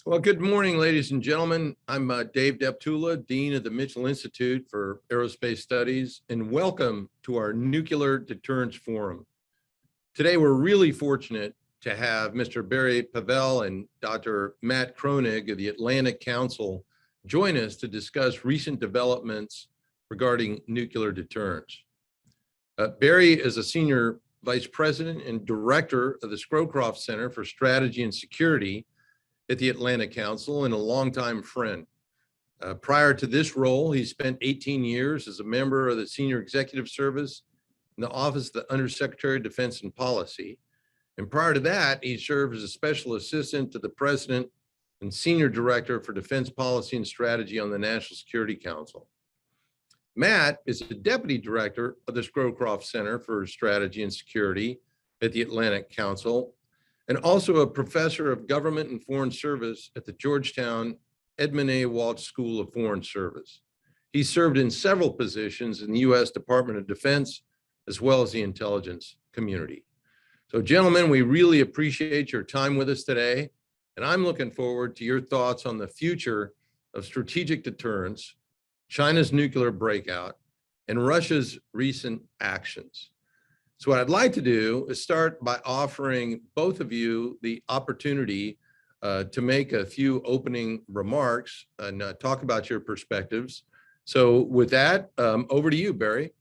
Well, good morning, ladies and gentlemen. I'm Dave Deptula, Dean of the Mitchell Institute for Aerospace Studies, and welcome to our Nuclear Deterrence Forum. Today, we're really fortunate to have Mr. Barry Pavel and Dr. Matt Kroenig of the Atlantic Council join us to discuss recent developments regarding nuclear deterrence. Barry is a Senior Vice President and Director of the Scowcroft Center for Strategy and Security at the Atlantic Council and a longtime friend. Prior to this role, he spent 18 years as a member of the Senior Executive Service in the Office of the Undersecretary of Defense and Policy. And prior to that, he served as a Special Assistant to the President and Senior Director for Defense Policy and Strategy on the National Security Council. Matt is the Deputy Director of the Scowcroft Center for Strategy and Security at the Atlantic Council, and also a professor of government and foreign service at the Georgetown Edmund A. Walsh School of Foreign Service. He served in several positions in the U.S. Department of Defense, as well as the intelligence community. So gentlemen, we really appreciate your time with us today, and I'm looking forward to your thoughts on the future of strategic deterrence, China's nuclear breakout, and Russia's recent actions. So what I'd like to do is start by offering both of you the opportunity to make a few opening remarks and talk about your perspectives. So with that, over to you, Barry.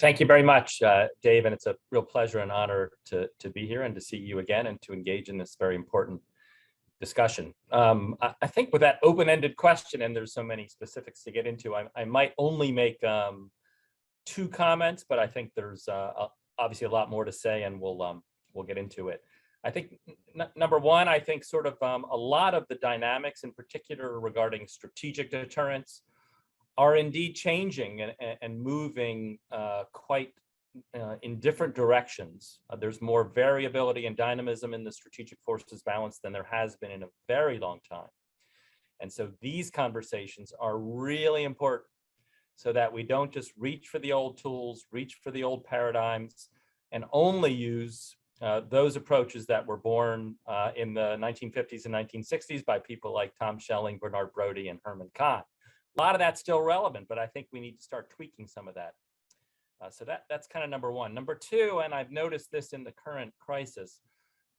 Thank you very much, Dave, and it's a real pleasure and honor to be here and to see you again and to engage in this very important discussion. I think with that open-ended question, and there's so many specifics to get into, I might only make two comments, but I think there's obviously a lot more to say, and we'll get into it. I think number one, I think sort of a lot of the dynamics, in particular regarding strategic deterrence, are indeed changing and moving quite in different directions. There's more variability and dynamism in the strategic forces balance than there has been in a very long time. And so these conversations are really important so that we don't just reach for the old tools, reach for the old paradigms, and only use those approaches that were born in the 1950s and 1960s by people like Tom Schelling, Bernard Brodie, and Herman Kahn. A lot of that's still relevant, but I think we need to start tweaking some of that. So that's kind of number one. Number two, and I've noticed this in the current crisis,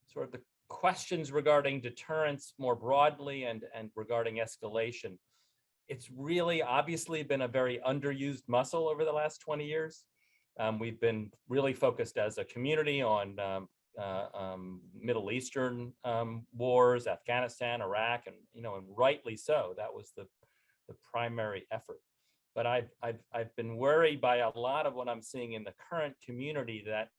sort of the questions regarding deterrence more broadly and regarding escalation. It's really obviously been a very underused muscle over the last 20 years. We've been really focused as a community on Middle Eastern wars, Afghanistan, Iraq, and and rightly so. That was the primary effort. But I've been worried by a lot of what I'm seeing in the current community, that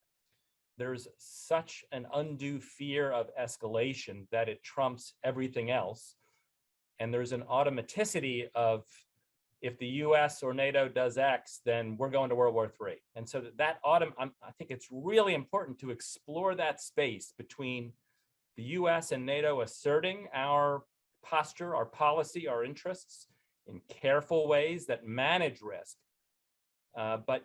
there's such an undue fear of escalation that it trumps everything else. And there's an automaticity of, if the US or NATO does X, then we're going to World War III. And so I think it's really important to explore that space between the US and NATO asserting our posture, our policy, our interests, in careful ways that manage risk. But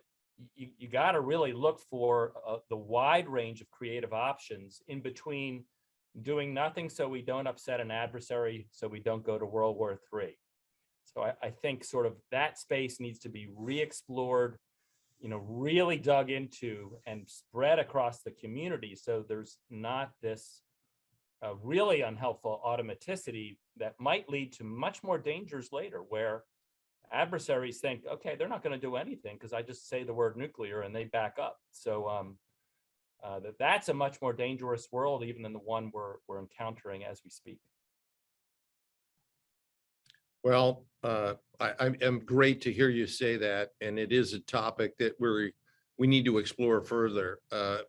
you got to really look for the wide range of creative options in between doing nothing so we don't upset an adversary, so we don't go to World War III. So I think sort of that space needs to be re-explored, really dug into and spread across the community, so there's not this really unhelpful automaticity that might lead to much more dangers later, where adversaries think, okay, they're not going to do anything because I just say the word nuclear and they back up. So that's a much more dangerous world even than the one we're encountering as we speak. Well, I am great to hear you say that, and it is a topic that we need to explore further.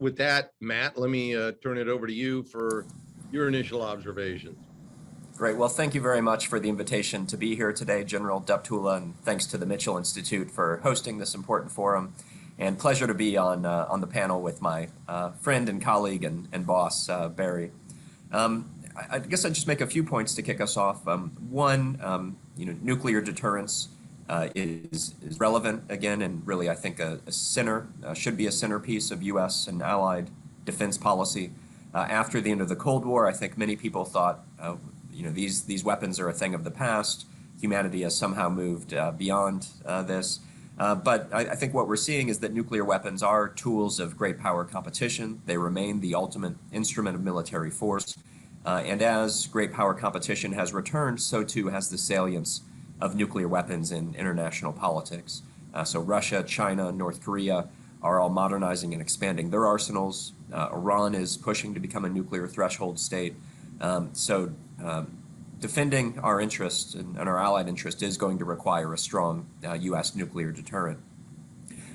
With that, Matt, let me turn it over to you for your initial observations. Great. Well, thank you very much for the invitation to be here today, General Deptula, and thanks to the Mitchell Institute for hosting this important forum. And pleasure to be on the panel with my friend and colleague and boss, Barry. I guess I'd just make a few points to kick us off. One, nuclear deterrence is relevant again, and really I think a should be a centerpiece of U.S. and allied defense policy. After the end of the Cold War, I think many people thought, these weapons are a thing of the past. Humanity has somehow moved beyond this. But I think what we're seeing is that nuclear weapons are tools of great power competition. They remain the ultimate instrument of military force. And as great power competition has returned, so too has the salience of nuclear weapons in international politics. So Russia, China, North Korea are all modernizing and expanding their arsenals. Iran is pushing to become a nuclear threshold state. Defending our interests and our allied interest is going to require a strong U.S. nuclear deterrent.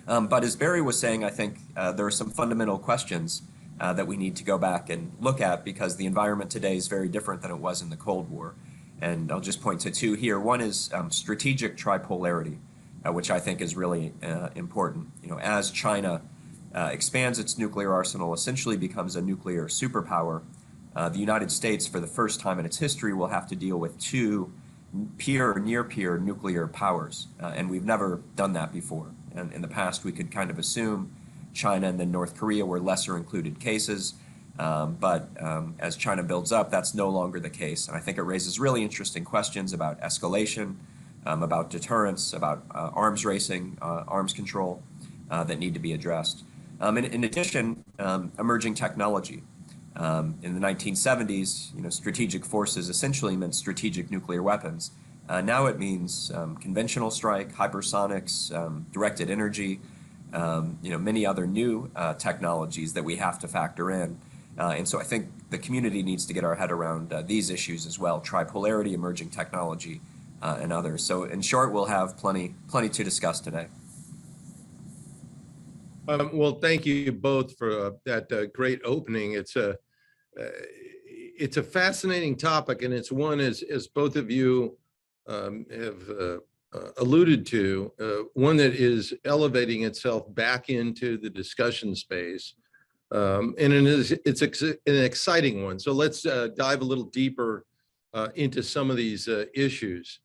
But as Barry was saying, I think there are some fundamental questions that we need to go back and look at, because the environment today is very different than it was in the Cold War. And I'll just point to two here. One is strategic tripolarity, which I think is really important. As China expands its nuclear arsenal, essentially becomes a nuclear superpower, the United States, for the first time in its history, will have to deal with two peer or near-peer nuclear powers. And we've never done that before. And in the past, we could kind of assume China and then North Korea were lesser included cases. But as China builds up, that's no longer the case. And I think it raises really interesting questions about escalation, about deterrence, about arms racing, arms control that need to be addressed. In addition, emerging technology. In the 1970s, strategic forces essentially meant strategic nuclear weapons. Now it means conventional strike, hypersonics, directed energy, many other new technologies that we have to factor in. And so I think the community needs to get our head around these issues as well: tripolarity, emerging technology, and others. So in short, we'll have plenty to discuss today. Well, thank you both for that great opening. It's a fascinating topic, and it's one, as both of you have alluded to, one that is elevating itself back into the discussion space, and it's an exciting one. So let's dive a little deeper into some of these issues.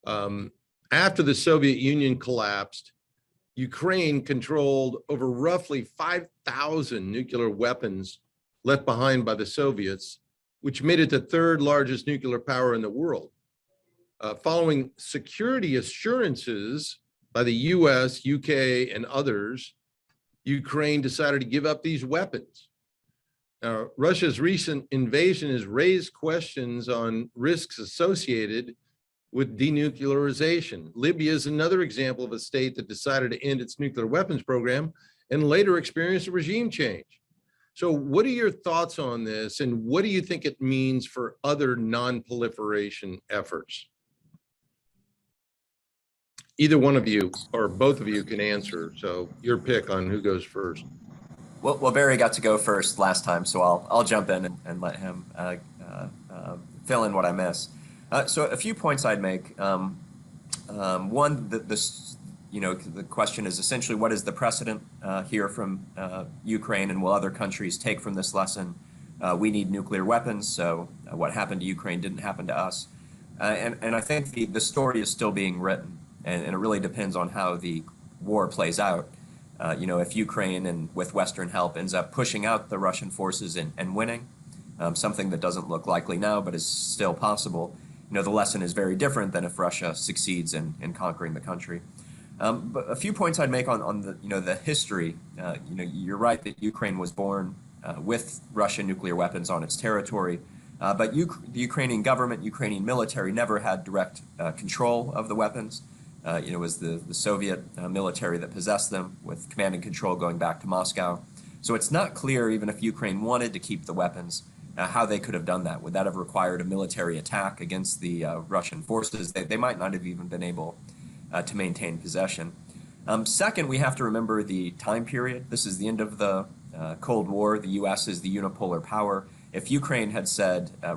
After the Soviet Union collapsed, Ukraine controlled over roughly 5,000 nuclear weapons left behind by the Soviets, which made it the third largest nuclear power in the world. Following security assurances by the US, UK, and others, Ukraine decided to give up these weapons. Now, Russia's recent invasion has raised questions on risks associated with denuclearization. Libya is another example of a state that decided to end its nuclear weapons program and later experienced a regime change. So what are your thoughts on this, and what do you think it means for other non-proliferation efforts? Either one of you or both of you can answer, so your pick on who goes first. Well, Barry got to go first last time, so I'll jump in and let him fill in what I miss. So a few points I'd make. One, the question is essentially, what is the precedent here from Ukraine, and will other countries take from this lesson? We need nuclear weapons, so what happened to Ukraine didn't happen to us. And I think the story is still being written, and it really depends on how the war plays out. If Ukraine, and with Western help, ends up pushing out the Russian forces and winning, something that doesn't look likely now but is still possible, the lesson is very different than if Russia succeeds in conquering the country. But a few points I'd make on the history. You're right that Ukraine was born with Russian nuclear weapons on its territory, but the Ukrainian government, Ukrainian military never had direct control of the weapons. It was the Soviet military that possessed them, with command and control going back to Moscow. So it's not clear, even if Ukraine wanted to keep the weapons, how they could have done that. Would that have required a military attack against the Russian forces? They might not have even been able to maintain possession. Second, we have to remember the time period. This is the end of the Cold War. The U.S. is the unipolar power. If Ukraine had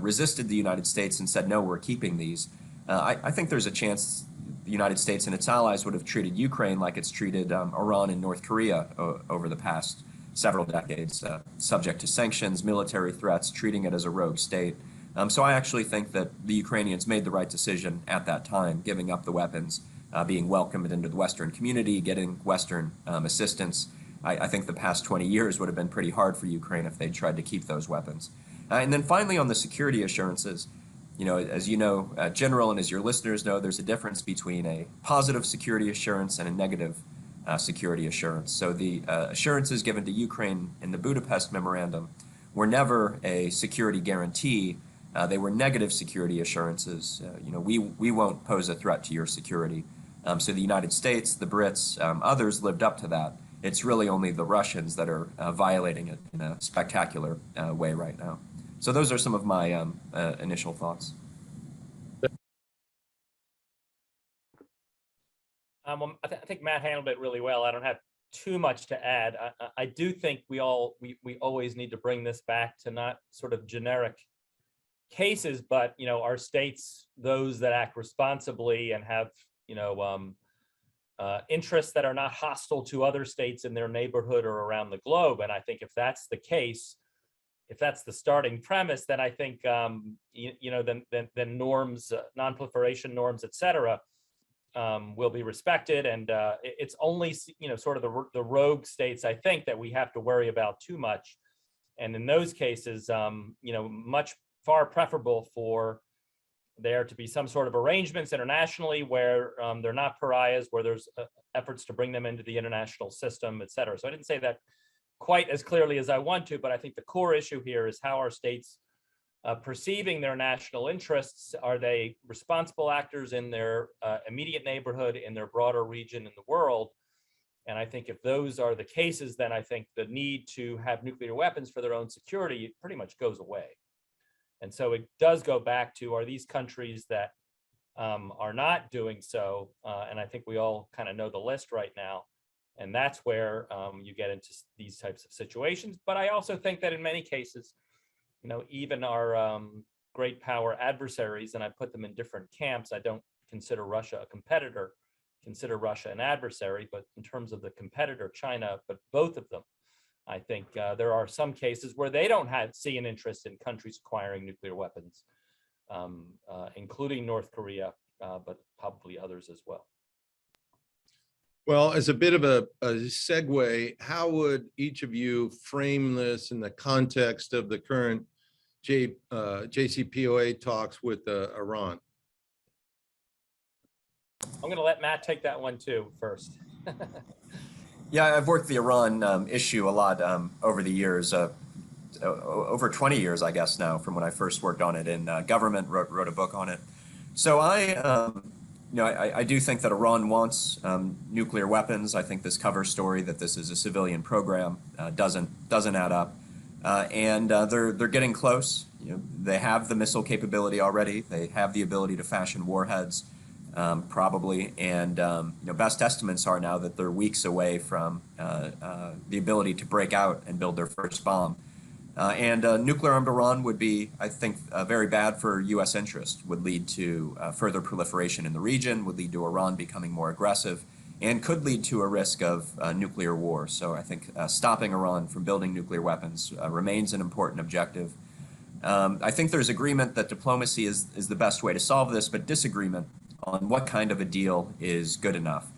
resisted the United States and said, no, we're keeping these, I think there's a chance the United States and its allies would have treated Ukraine like it's treated Iran and North Korea over the past several decades, subject to sanctions, military threats, treating it as a rogue state. So I actually think that the Ukrainians made the right decision at that time, giving up the weapons, being welcomed into the Western community, getting Western assistance, I think the past 20 years would have been pretty hard for Ukraine if they tried to keep those weapons. And then finally, on the security assurances, as you know, General, and as your listeners know, there's a difference between a positive security assurance and a negative security assurance. So the assurances given to Ukraine in the Budapest Memorandum were never a security guarantee. They were negative security assurances. We won't pose a threat to your security. So the United States, the Brits, others lived up to that. It's really only the Russians that are violating it in a spectacular way right now. So those are some of my initial thoughts. I think Matt handled it really well. I don't have too much to add. I do think we always need to bring this back to not sort of generic cases, but our states, those that act responsibly and have interests that are not hostile to other states in their neighborhood or around the globe. And I think if that's the case, if that's the starting premise, then I think then norms, non-proliferation norms, et cetera, will be respected. And it's only sort of the rogue states, I think, that we have to worry about too much. And in those cases, much far preferable for there to be some sort of arrangements internationally where they're not pariahs, where there's efforts to bring them into the international system, et cetera. So I didn't say that quite as clearly as I want to, but I think the core issue here is how are states perceiving their national interests? Are they responsible actors in their immediate neighborhood, in their broader region in the world? And I think if those are the cases, then I think the need to have nuclear weapons for their own security pretty much goes away. And so it does go back to, are these countries that are not doing so? And I think we all kind of know the list right now. And that's where you get into these types of situations. But I also think that in many cases, even our great power adversaries, and I put them in different camps. I don't consider Russia a competitor, consider Russia an adversary, but in terms of the competitor, China, but both of them, I think there are some cases where they don't see an interest in countries acquiring nuclear weapons, including North Korea, but probably others as well. Well, as a bit of a segue, how would each of you frame this in the context of the current JCPOA talks with Iran? I'm going to let Matt take that one too first. Yeah, I've worked the Iran issue a lot over the years, over 20 years, I guess now, from when I first worked on it in government, wrote a book on it. So I do think that Iran wants nuclear weapons. I think this cover story that this is a civilian program doesn't add up, and they're getting close. They have the missile capability already. They have the ability to fashion warheads, probably, and best estimates are now that they're weeks away from the ability to break out and build their first bomb. And nuclear-armed Iran would be, I think, very bad for U.S. interest, would lead to further proliferation in the region, would lead to Iran becoming more aggressive, and could lead to a risk of nuclear war. So I think stopping Iran from building nuclear weapons remains an important objective. I think there's agreement that diplomacy is the best way to solve this, but disagreement on what kind of a deal is good enough.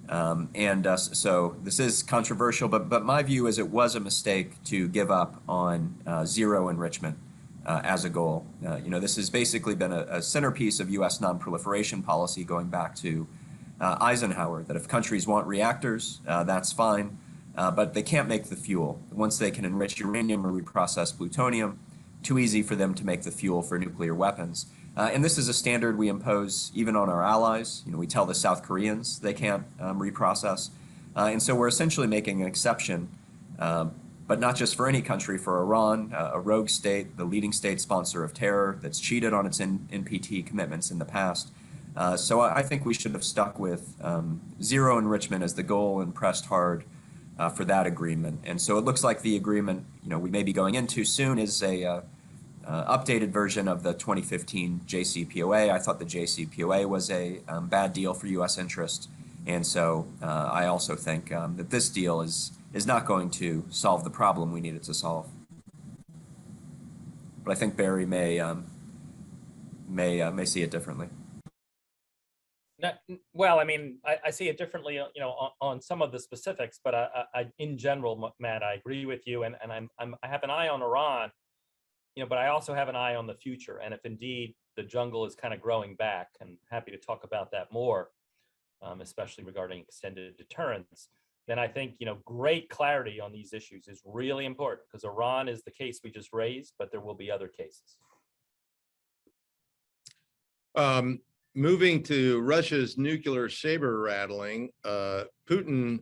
So this is controversial, but my view is it was a mistake to give up on zero enrichment as a goal. This has basically been a centerpiece of U.S. non-proliferation policy going back to Eisenhower, that if countries want reactors, that's fine, but they can't make the fuel. Once they can enrich uranium or reprocess plutonium, too easy for them to make the fuel for nuclear weapons. And this is a standard we impose even on our allies. We tell the South Koreans they can't reprocess. And so we're essentially making an exception, but not just for any country, for Iran, a rogue state, the leading state sponsor of terror that's cheated on its NPT commitments in the past. So I think we should have stuck with zero enrichment as the goal and pressed hard for that agreement. And so it looks like the agreement we may be going into soon is a updated version of the 2015 JCPOA. I thought the JCPOA was a bad deal for U.S. interest, and so I also think that this deal is not going to solve the problem we need it to solve. But I think Barry may see it differently. Well, I mean, I see it differently, on some of the specifics, but in general, Matt, I agree with you, and I have an eye on Iran, but I also have an eye on the future, and if indeed the jungle is kind of growing back, and happy to talk about that more, especially regarding extended deterrence, then I think great clarity on these issues is really important, because Iran is the case we just raised, but there will be other cases. Moving to Russia's nuclear saber rattling, Putin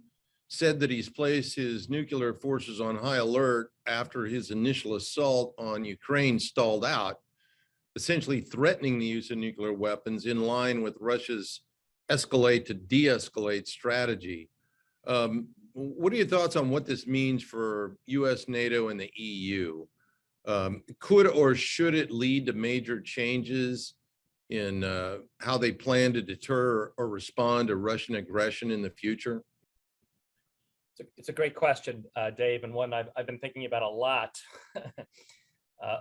said that he's placed his nuclear forces on high alert after his initial assault on Ukraine stalled out, essentially threatening the use of nuclear weapons in line with Russia's escalate to de-escalate strategy. What are your thoughts on what this means for US, NATO, and the EU? Could or should it lead to major changes in how they plan to deter or respond to Russian aggression in the future? It's a great question, Dave, and one I've been thinking about a lot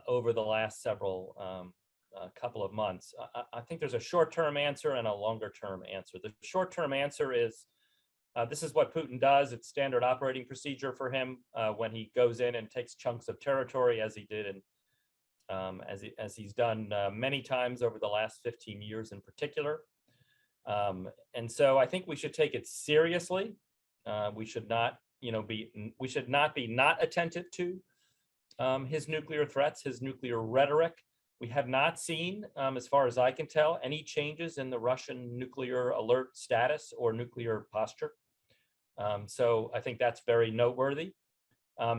over the last several couple of months. I think there's a short-term answer and a longer-term answer. The short-term answer is this is what Putin does. It's standard operating procedure for him when he goes in and takes chunks of territory, as he did in as he's done many times over the last 15 years in particular. And so I think we should take it seriously. We should not, be not attentive to his nuclear threats, his nuclear rhetoric. We have not seen, as far as I can tell, any changes in the Russian nuclear alert status or nuclear posture. So I think that's very noteworthy. So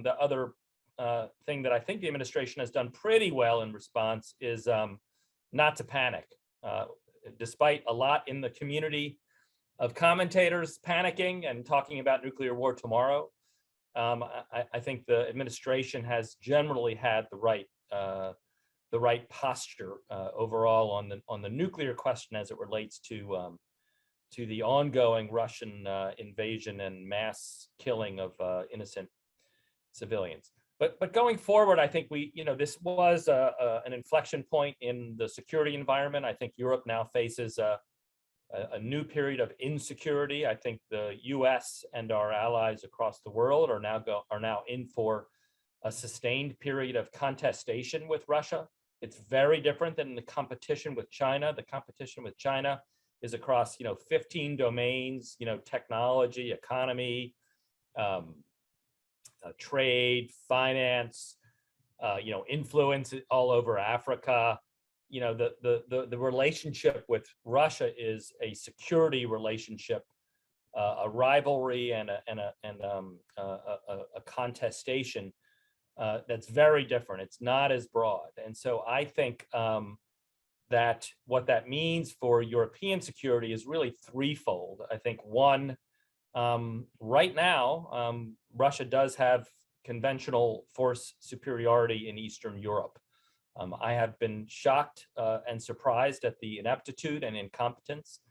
the other thing that I think the administration has done pretty well in response is not to panic. Despite a lot in the community of commentators panicking and talking about nuclear war tomorrow, I think the administration has generally had the right posture overall on the nuclear question as it relates to the ongoing Russian invasion and mass killing of innocent civilians. But going forward, I think this was an inflection point in the security environment. I think Europe now faces a new period of insecurity. I think the U.S. and our allies across the world are now in for a sustained period of contestation with Russia. It's very different than the competition with China. The competition with China is across 15 domains, technology, economy, trade, finance, influence all over Africa. The relationship with Russia is a security relationship, a rivalry, and a contestation that's very different. It's not as broad, and so I think that what that means for European security is really threefold. I think one, right now, Russia does have conventional force superiority in Eastern Europe. I have been shocked and surprised at the ineptitude and incompetence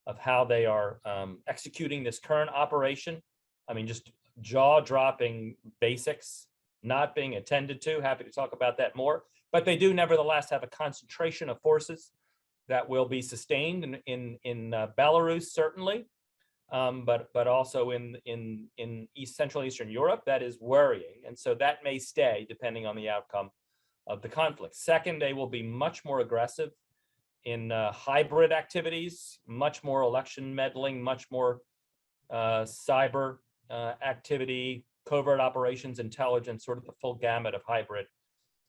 of how they are executing this current operation. I mean, just jaw-dropping basics not being attended to. Happy to talk about that more. But they do nevertheless have a concentration of forces that will be sustained in Belarus, certainly, but also in Central Eastern Europe. That is worrying, and so that may stay depending on the outcome of the conflict. Second, they will be much more aggressive in hybrid activities, much more election meddling, much more cyber activity, covert operations, intelligence, sort of the full gamut of hybrid.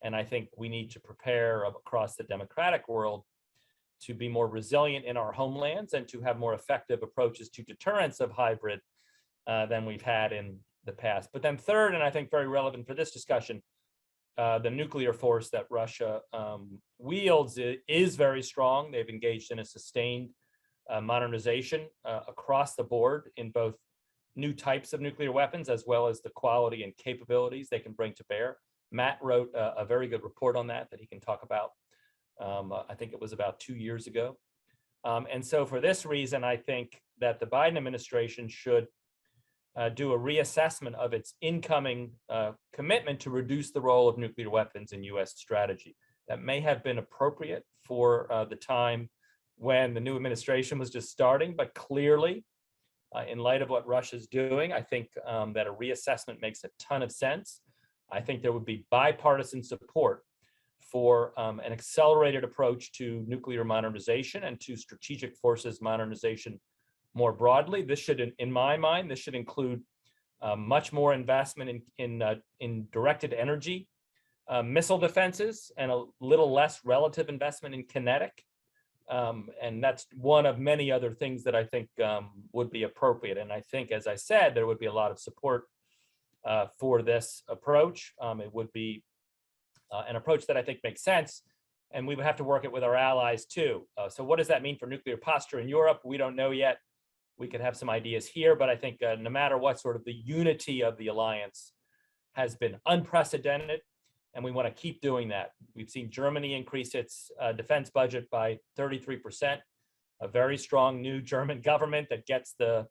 And I think we need to prepare across the democratic world to be more resilient in our homelands and to have more effective approaches to deterrence of hybrid than we've had in the past. But then third, and I think very relevant for this discussion, the nuclear force that Russia wields is very strong. They've engaged in a sustained modernization across the board in both new types of nuclear weapons as well as the quality and capabilities they can bring to bear. Matt wrote a very good report on that he can talk about. I think it was about 2 years ago. And so for this reason, I think that the Biden administration should do a reassessment of its incoming commitment to reduce the role of nuclear weapons in U.S. strategy. That may have been appropriate for the time when the new administration was just starting, but clearly, in light of what Russia's doing, I think that a reassessment makes a ton of sense. I think there would be bipartisan support for an accelerated approach to nuclear modernization and to strategic forces modernization more broadly. This should, in my mind, this should include much more investment in directed energy missile defenses and a little less relative investment in kinetic. And that's one of many other things that I think would be appropriate. And I think, as I said, there would be a lot of support for this approach. It would be an approach that I think makes sense. And we would have to work it with our allies too. So what does that mean for nuclear posture in Europe? We don't know yet. We could have some ideas here, but I think no matter what, sort of the unity of the alliance has been unprecedented. And we want to keep doing that. We've seen Germany increase its defense budget by 33%, a very strong new German government that gets the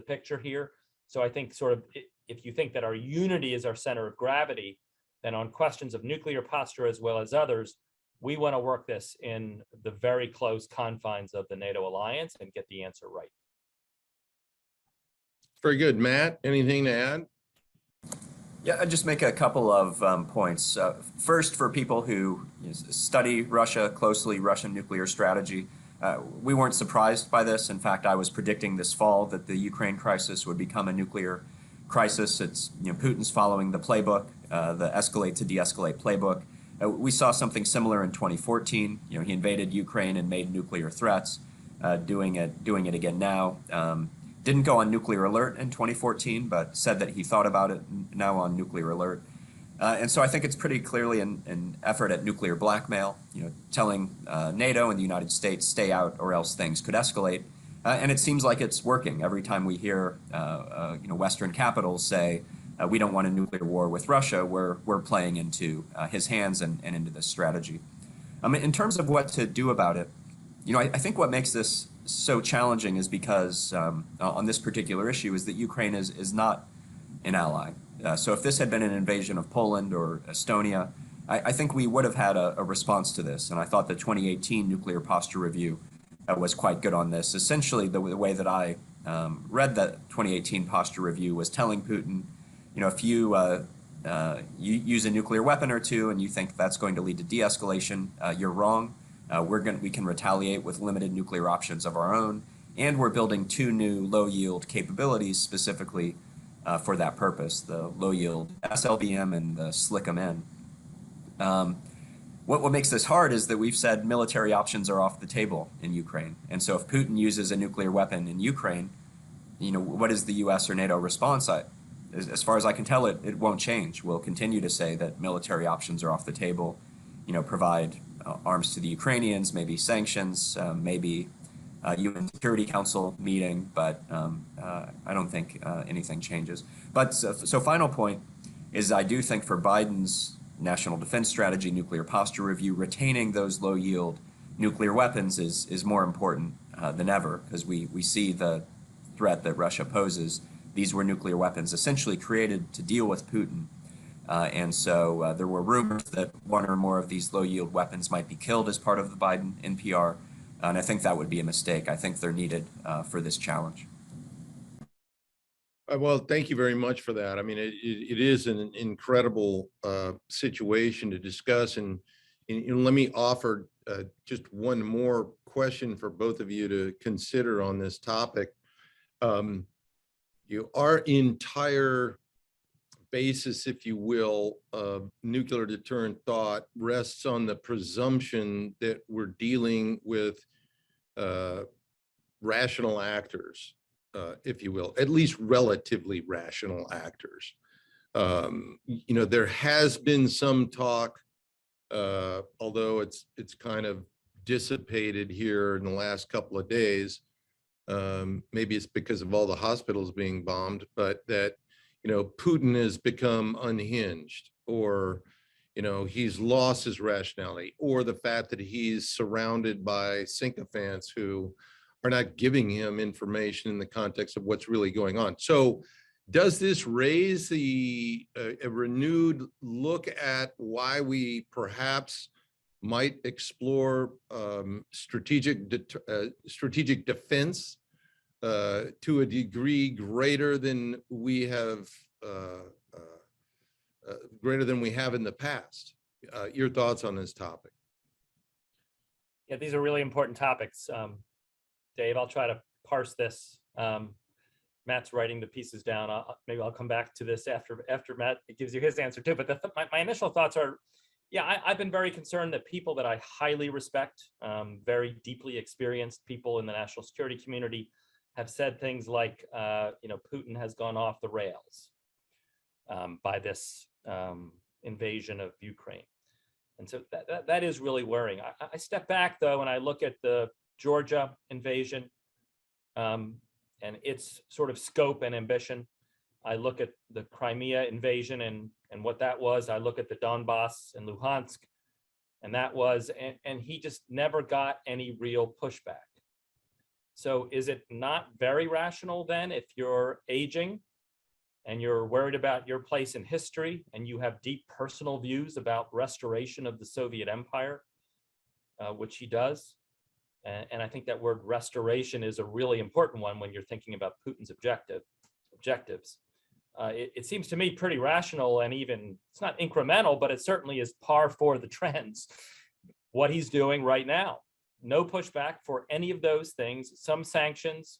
picture here. So I think sort of if you think that our unity is our center of gravity, then on questions of nuclear posture as well as others, we want to work this in the very close confines of the NATO alliance and get the answer right. Very good. Matt, anything to add? Yeah, I'd just make a couple of points. First, for people who study Russia closely, Russian nuclear strategy, we weren't surprised by this. In fact, I was predicting this fall that the Ukraine crisis would become a nuclear crisis. It's Putin's following the playbook, the escalate to de-escalate playbook. We saw something similar in 2014. He invaded Ukraine and made nuclear threats. Doing it again now. Didn't go on nuclear alert in 2014, but said that he thought about it now on nuclear alert. And so I think it's pretty clearly an effort at nuclear blackmail, telling NATO and the United States, stay out or else things could escalate. And it seems like it's working. Every time we hear Western capitals say, we don't want a nuclear war with Russia, we're playing into his hands and into this strategy. In terms of what to do about it, I think what makes this so challenging is because on this particular issue is that Ukraine is not an ally. So if this had been an invasion of Poland or Estonia, I think we would have had a response to this. And I thought the 2018 nuclear posture review was quite good on this. Essentially, the way that I read that 2018 posture review was telling Putin, if you use a nuclear weapon or two and you think that's going to lead to de-escalation, you're wrong. We can retaliate with limited nuclear options of our own, and we're building 2 new low-yield capabilities specifically for that purpose: the low-yield SLBM and the SLICM-N. What makes this hard is that we've said military options are off the table in Ukraine, and so if Putin uses a nuclear weapon in Ukraine, what is the U.S. or NATO response? As far as I can tell, it won't change. We'll continue to say that military options are off the table. Provide arms to the Ukrainians, maybe sanctions, maybe UN Security Council meeting, but I don't think anything changes. But so final point is I do think for Biden's national defense strategy, nuclear posture review, retaining those low-yield nuclear weapons is more important than ever, because we see the threat that Russia poses. These were nuclear weapons essentially created to deal with Putin. And so there were rumors that 1 or more of these low-yield weapons might be killed as part of the Biden NPR, and I think that would be a mistake. I think they're needed for this challenge. Well, thank you very much for that. I mean, it is an incredible situation to discuss, and let me offer just one more question for both of you to consider on this topic. Our entire basis, if you will, of nuclear deterrent thought rests on the presumption that we're dealing with rational actors, if you will, at least relatively rational actors. There has been some talk, although it's kind of dissipated here in the last couple of days. Maybe it's because of all the hospitals being bombed, but that Putin has become unhinged, or, he's lost his rationality, or the fact that he's surrounded by sycophants who are not giving him information in the context of what's really going on. So does this raise a renewed look at why we perhaps might explore strategic defense to a degree greater than we have in the past. Your thoughts on this topic? Yeah, these are really important topics. Dave, I'll try to parse this. Matt's writing the pieces down. Maybe I'll come back to this after Matt gives you his answer too. But my initial thoughts are, yeah, I've been very concerned that people that I highly respect, very deeply experienced people in the national security community, have said things like, Putin has gone off the rails by this invasion of Ukraine. And so that is really worrying. I step back, though, and I look at the Georgia invasion and its sort of scope and ambition. I look at the Crimea invasion and what that was. I look at the Donbass and Luhansk, and that was, and he just never got any real pushback. So is it not very rational then, if you're aging and you're worried about your place in history and you have deep personal views about restoration of the Soviet Empire, which he does? And I think that word restoration is a really important one when you're thinking about Putin's objectives. It seems to me pretty rational, and even, it's not incremental, but it certainly is par for the trends, what he's doing right now. No pushback for any of those things. Some sanctions,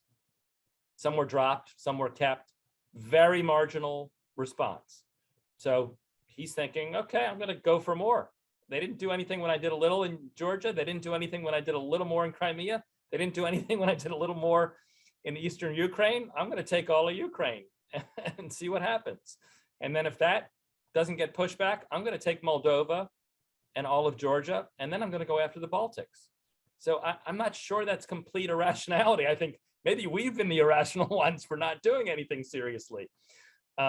some were dropped, some were kept. Very marginal response. So he's thinking, okay, I'm going to go for more. They didn't do anything when I did a little in Georgia. They didn't do anything when I did a little more in Crimea. They didn't do anything when I did a little more in eastern Ukraine. I'm going to take all of Ukraine and see what happens. And then if that doesn't get pushback, I'm going to take Moldova and all of Georgia, and then I'm going to go after the Baltics. So I'm not sure that's complete irrationality. I think maybe we've been the irrational ones for not doing anything seriously.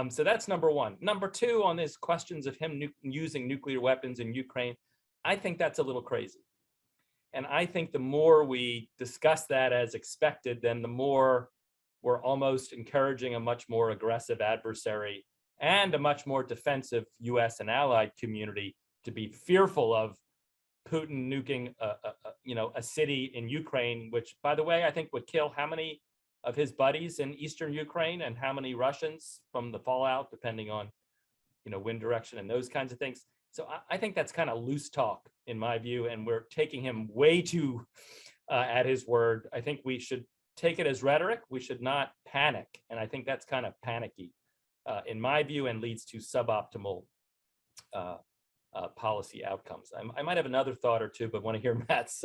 So that's number one. Number two, on these questions of him using nuclear weapons in Ukraine, I think that's a little crazy. And I think the more we discuss that as expected, then the more we're almost encouraging a much more aggressive adversary and a much more defensive US and allied community to be fearful of Putin nuking a city in Ukraine, which, by the way, I think would kill how many of his buddies in eastern Ukraine and how many Russians from the fallout, depending on wind direction and those kinds of things. So I think that's kind of loose talk in my view, and we're taking him way too at his word. I think we should take it as rhetoric. We should not panic, and I think that's kind of panicky in my view, and leads to suboptimal policy outcomes. I might have another thought or two, but want to hear Matt's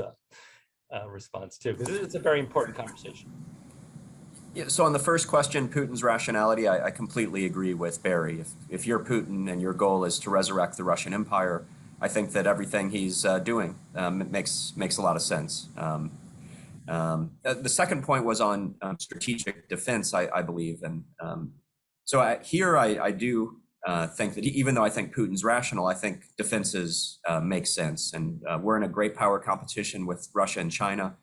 response too, because it's a very important conversation. Yeah, so on the first question, Putin's rationality, I completely agree with Barry. If you're Putin and your goal is to resurrect the Russian Empire, I think that everything he's doing makes a lot of sense. The second point was on strategic defense, I believe. And so I do think that even though I think Putin's rational, I think defenses make sense. And we're in a great power competition with Russia and China.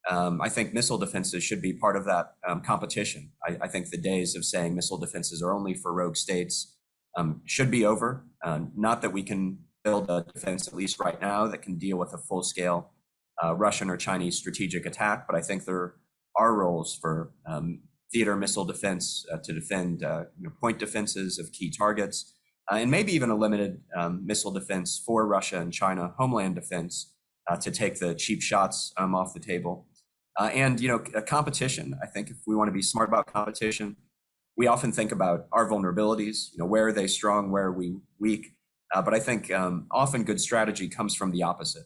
I think missile defenses should be part of that competition. I think the days of saying missile defenses are only for rogue states should be over. Not that we can build a defense, at least right now, that can deal with a full-scale Russian or Chinese strategic attack, but I think there are roles for theater missile defense to defend point defenses of key targets, and maybe even a limited missile defense for Russia and China, homeland defense, to take the cheap shots off the table. And a competition. I think if we want to be smart about competition, we often think about our vulnerabilities. Where are they strong? Where are we weak? But I think often good strategy comes from the opposite.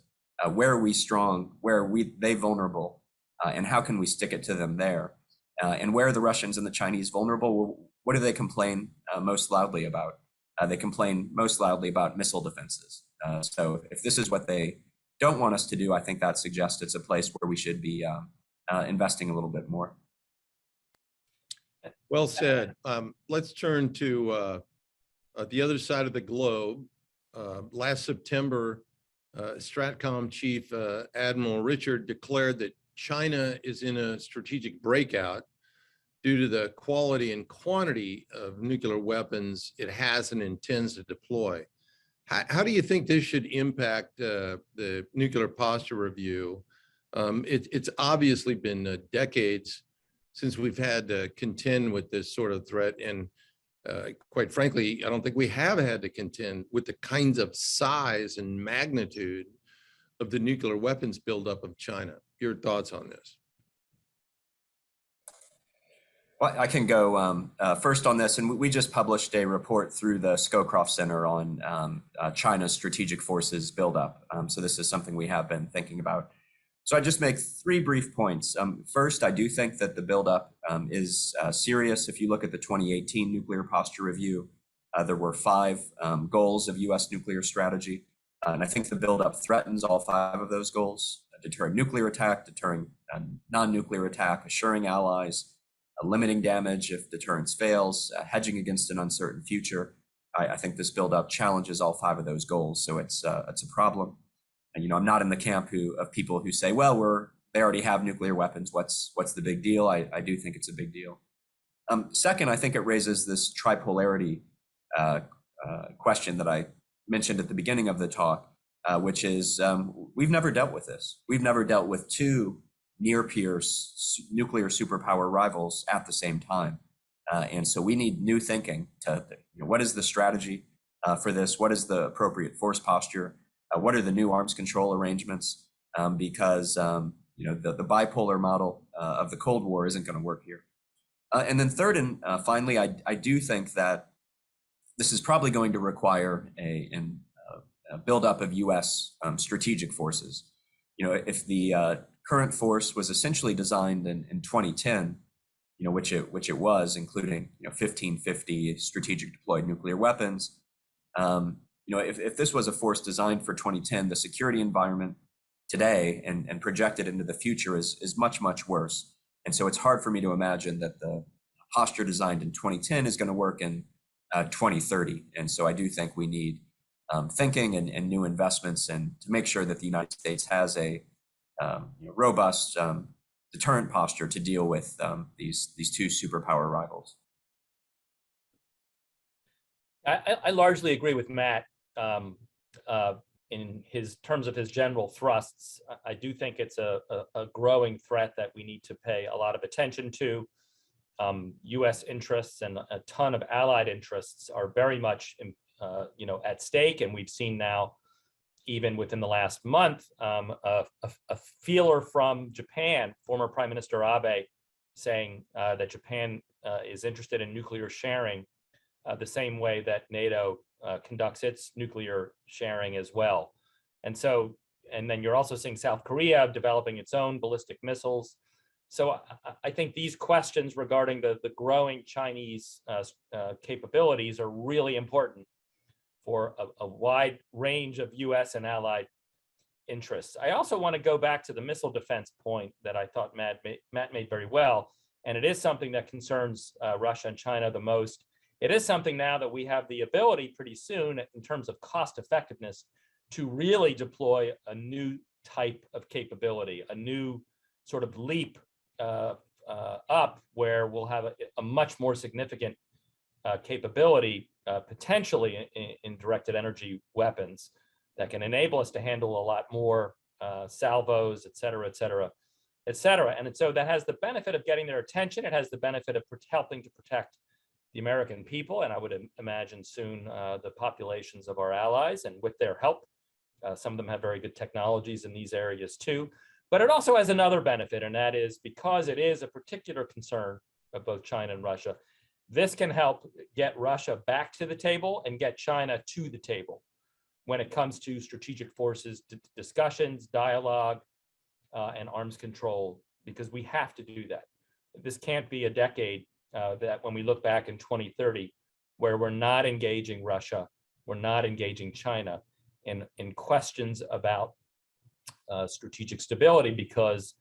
Where are we strong? Where are they vulnerable? And how can we stick it to them there? And where are the Russians and the Chinese vulnerable? Well, what do they complain most loudly about? They complain most loudly about missile defenses. So if this is what they don't want us to do, I think that suggests it's a place where we should be investing a little bit more. Well said. Let's turn to the other side of the globe. Last September, Stratcom Chief Admiral Richard declared that China is in a strategic breakout due to the quality and quantity of nuclear weapons it has and intends to deploy. How do you think this should impact the nuclear posture review? It's obviously been decades since we've had to contend with this sort of threat. And quite frankly, I don't think we have had to contend with the kinds of size and magnitude of the nuclear weapons buildup of China. Your thoughts on this? Well, I can go first on this, and we just published a report through the Scowcroft Center on China's strategic forces buildup. So this is something we have been thinking about. So I just make three brief points. First, I do think that the buildup is serious. If you look at the 2018 Nuclear Posture Review, there were 5 goals of U.S. nuclear strategy. And I think the buildup threatens all 5 of those goals: deterring nuclear attack, deterring non-nuclear attack, assuring allies, limiting damage if deterrence fails, hedging against an uncertain future. I think this buildup challenges all 5 of those goals. So it's a problem. And, I'm not in the camp of people who say, well, they already have nuclear weapons. What's the big deal? I do think it's a big deal. Second, I think it raises this tripolarity question that I mentioned at the beginning of the talk, which is we've never dealt with this. We've never dealt with 2 near-peer nuclear superpower rivals at the same time. And so we need new thinking to, what is the strategy for this? What is the appropriate force posture? What are the new arms control arrangements? Because the bipolar model of the Cold War isn't going to work here. And then third and finally, I do think that this is probably going to require a buildup of U.S. Strategic forces. If the current force was essentially designed in 2010, which it was, including 1550 strategic deployed nuclear weapons. If this was a force designed for 2010, the security environment today and projected into the future is much, much worse. And so it's hard for me to imagine that the posture designed in 2010 is going to work in 2030. And so I do think we need thinking and new investments, and to make sure that the United States has a robust deterrent posture to deal with these 2 superpower rivals. I largely agree with Matt in his terms of his general thrusts. I do think it's a growing threat that we need to pay a lot of attention to. U.S. interests and a ton of allied interests are very much at stake, and we've seen now, even within the last month, a feeler from Japan, former Prime Minister Abe, saying that Japan is interested in nuclear sharing the same way that NATO conducts its nuclear sharing as well. And then you're also seeing South Korea developing its own ballistic missiles. So I think these questions regarding the growing Chinese capabilities are really important for a wide range of U.S. and allied interests. I also want to go back to the missile defense point that I thought Matt made very well, and it is something that concerns Russia and China the most. It is something now that we have the ability pretty soon, in terms of cost effectiveness, to really deploy a new type of capability, a new sort of leap up, where we'll have a much more significant capability, potentially in directed energy weapons, that can enable us to handle a lot more salvos, et cetera, et cetera, et cetera. And so that has the benefit of getting their attention. It has the benefit of helping to protect the American people, and I would imagine soon the populations of our allies, and with their help. Some of them have very good technologies in these areas too. But it also has another benefit, and that is, because it is a particular concern of both China and Russia, this can help get Russia back to the table and get China to the table when it comes to strategic forces discussions, dialogue, and arms control, because we have to do that. This can't be a decade that when we look back in 2030, where we're not engaging Russia, we're not engaging China in questions about strategic stability, because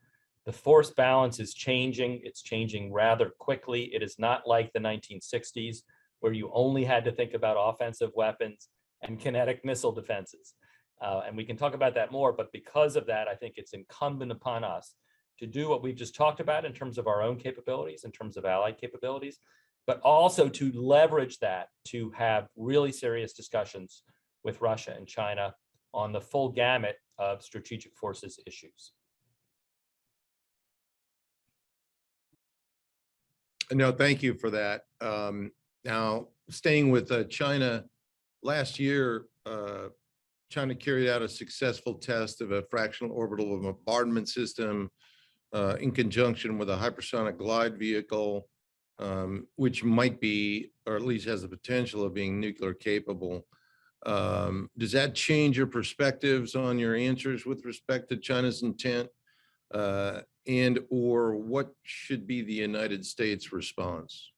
the force balance is changing. It's changing rather quickly. It is not like the 1960s, where you only had to think about offensive weapons and kinetic missile defenses. And we can talk about that more, but because of that, I think it's incumbent upon us to do what we've just talked about in terms of our own capabilities, in terms of allied capabilities, but also to leverage that to have really serious discussions with Russia and China on the full gamut of strategic forces issues. No, thank you for that. Now, staying with China, last year, China carried out a successful test of a fractional orbital bombardment system in conjunction with a hypersonic glide vehicle, which might be, or at least has the potential of being nuclear capable. Does that change your perspectives on your answers with respect to China's intent? And or what should be the United States response?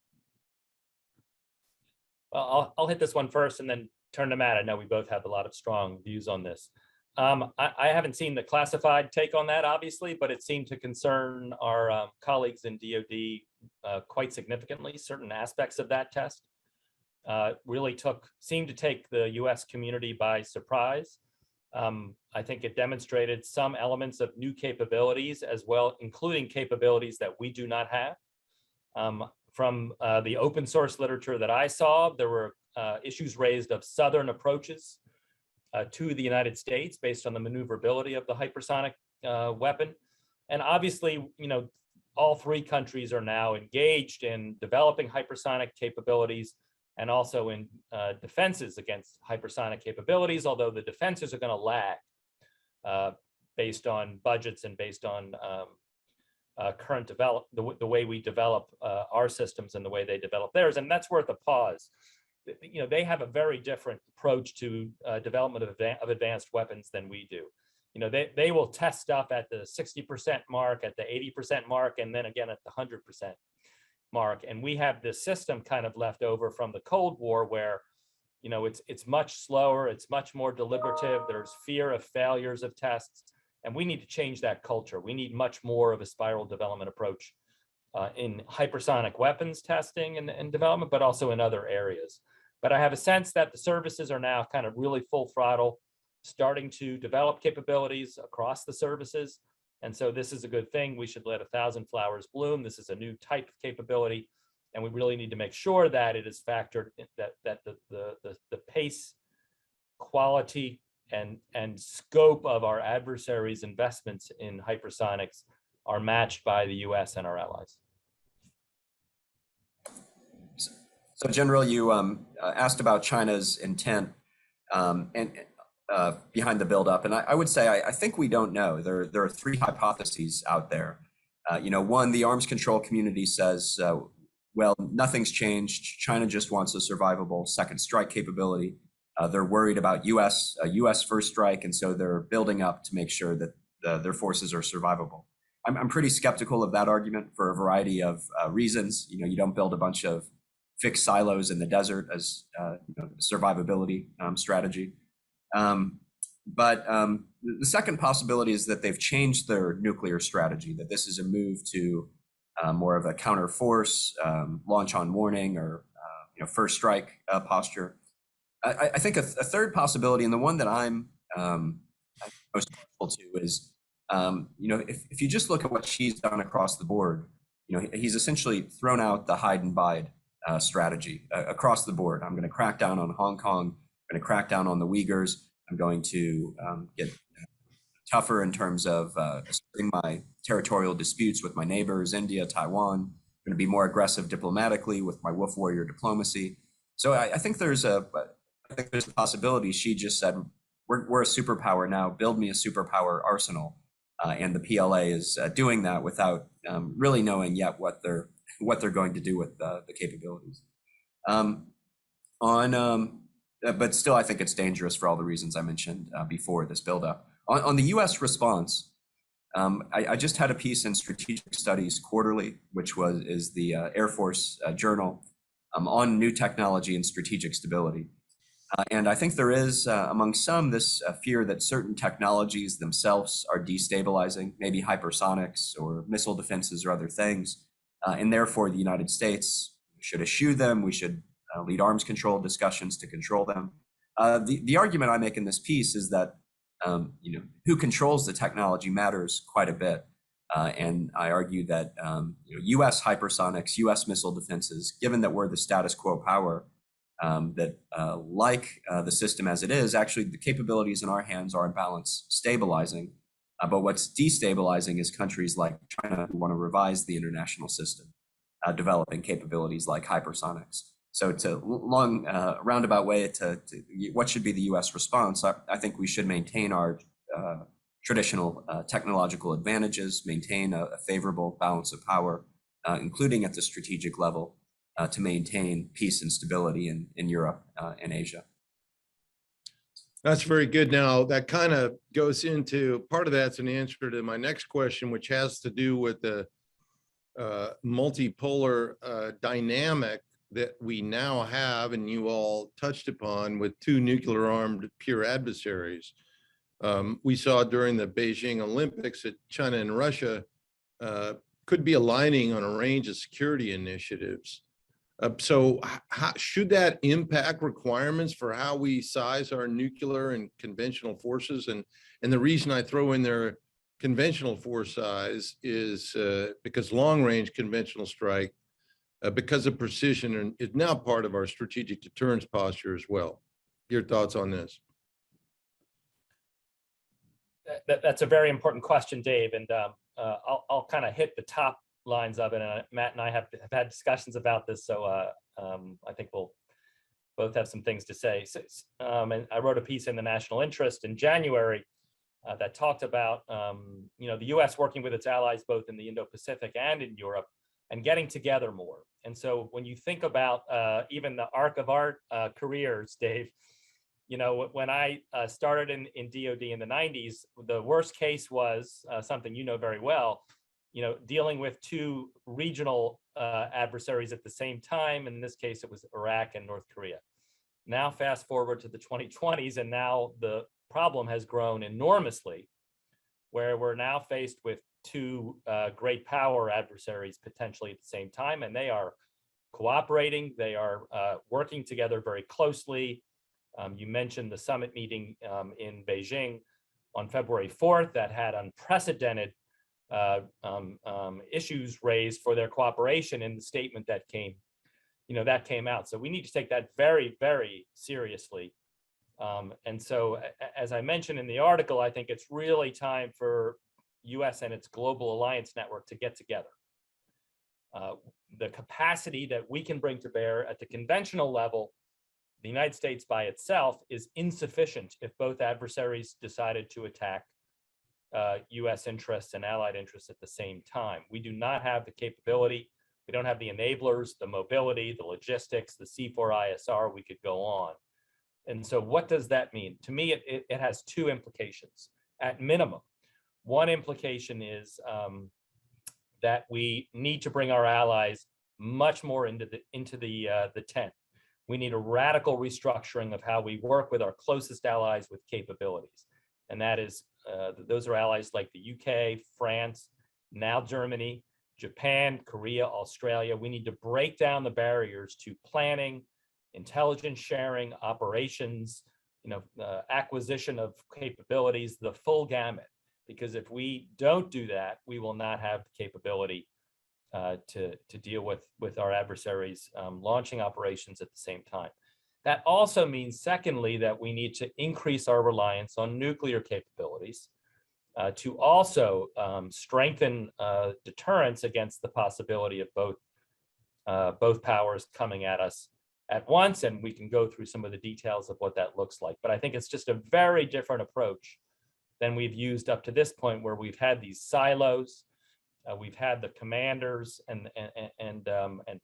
Well, I'll hit this one first and then turn to Matt. I know we both have a lot of strong views on this. I haven't seen the classified take on that, obviously, but it seemed to concern our colleagues in DoD quite significantly. Certain aspects of that test really seemed to take the U.S. community by surprise. I think it demonstrated some elements of new capabilities as well, including capabilities that we do not have. From the open source literature that I saw, there were issues raised of Southern approaches to the United States based on the maneuverability of the hypersonic weapon. And obviously, all three countries are now engaged in developing hypersonic capabilities and also in defenses against hypersonic capabilities, although the defenses are going to lag based on budgets and based on current the way we develop our systems and the way they develop theirs. And that's worth a pause. They have a very different approach to development of advanced weapons than we do. They will test stuff at the 60% mark, at the 80% mark, and then again at the 100% mark. And we have this system kind of left over from the Cold War where, it's much slower, it's much more deliberative, there's fear of failures of tests, and we need to change that culture. We need much more of a spiral development approach in hypersonic weapons testing and development, but also in other areas. But I have a sense that the services are now kind of really full throttle, starting to develop capabilities across the services. And so this is a good thing. We should let 1,000 flowers bloom. This is a new type of capability. And we really need to make sure that it is factored, that the pace, quality, and scope of our adversaries' investments in hypersonics are matched by the US and our allies. So General, you asked about China's intent and behind the buildup, and I would say I think we don't know. There are three hypotheses out there. One, the arms control community says, well, nothing's changed. China just wants a survivable second strike capability. They're worried about a U.S. first strike, and so they're building up to make sure that their forces are survivable. I'm pretty skeptical of that argument for a variety of reasons. You don't build a bunch of fixed silos in the desert as survivability strategy. But the second possibility is that they've changed their nuclear strategy, that this is a move to more of a counter force, launch on warning, or first strike posture. I think a third possibility, and the one that I'm most hopeful to, is if you just look at what Xi's done across the board, he's essentially thrown out the hide and bide strategy across the board. I'm going to crack down on Hong Kong. I'm going to crack down on the Uyghurs. I'm going to get tougher in terms of asserting my territorial disputes with my neighbors, India, Taiwan. I'm going to be more aggressive diplomatically with my wolf warrior diplomacy. So I think there's a possibility. Xi just said, we're a superpower now. Build me a superpower arsenal, and the PLA is doing that without really knowing yet what they're going to do with the capabilities. But still, I think it's dangerous for all the reasons I mentioned before this buildup. On the U.S. response, I just had a piece in Strategic Studies Quarterly, which is the Air Force journal on new technology and strategic stability. And I think there is, among some, this fear that certain technologies themselves are destabilizing, maybe hypersonics or missile defenses or other things. And therefore, the United States should eschew them. We should lead arms control discussions to control them. The argument I make in this piece is that who controls the technology matters quite a bit. And I argue that U.S. hypersonics, U.S. missile defenses, given that we're the status quo power, that like the system as it is, actually the capabilities in our hands are in balance, stabilizing. But what's destabilizing is countries like China who want to revise the international system, developing capabilities like hypersonics. So it's a long, roundabout way to what should be the U.S. response. I think we should maintain our traditional technological advantages, maintain a favorable balance of power, including at the strategic level, to maintain peace and stability in Europe and Asia. That's very good. Now, that kind of goes into, part of that's an answer to my next question, which has to do with the multipolar dynamic that we now have, and you all touched upon, with two nuclear-armed peer adversaries. We saw during the Beijing Olympics that China and Russia could be aligning on a range of security initiatives. So how, should that impact requirements for how we size our nuclear and conventional forces? And the reason I throw in their conventional force size is because long-range conventional strike, because of precision, is now part of our strategic deterrence posture as well. Your thoughts on this? That's a very important question, Dave, and I'll kind of hit the top lines of it. And Matt and I have had discussions about this, so I think we'll both have some things to say. And I wrote a piece in the National Interest in January that talked about the U.S. working with its allies both in the Indo-Pacific and in Europe, and getting together more. And so when you think about even the arc of our careers, Dave, when I started in DoD in the 90s, the worst case was something you know very well, dealing with two regional adversaries at the same time. In this case, it was Iraq and North Korea. Now, fast forward to the 2020s, and now the problem has grown enormously, where we're now faced with two great power adversaries potentially at the same time, and they are cooperating. They are working together very closely. You mentioned the summit meeting in Beijing on February 4th that had unprecedented issues raised for their cooperation in the statement that came out. So we need to take that very, very seriously. And so, as I mentioned in the article, I think it's really time for U.S. and its global alliance network to get together. The capacity that we can bring to bear at the conventional level, the United States by itself, is insufficient if both adversaries decided to attack U.S. interests and allied interests at the same time. We do not have the capability. We don't have the enablers, the mobility, the logistics, the C4ISR. We could go on. And so what does that mean? To me, it has two implications at minimum. One implication is that we need to bring our allies much more into the tent. We need a radical restructuring of how we work with our closest allies with capabilities. And that is, those are allies like the UK, France, now Germany, Japan, Korea, Australia. We need to break down the barriers to planning, intelligence sharing, operations, acquisition of capabilities, the full gamut. Because if we don't do that, we will not have the capability to deal with our adversaries launching operations at the same time. That also means, secondly, that we need to increase our reliance on nuclear capabilities to also strengthen deterrence against the possibility of both powers coming at us at once. And we can go through some of the details of what that looks like. But I think it's just a very different approach than we've used up to this point, where we've had these silos. We've had the commanders and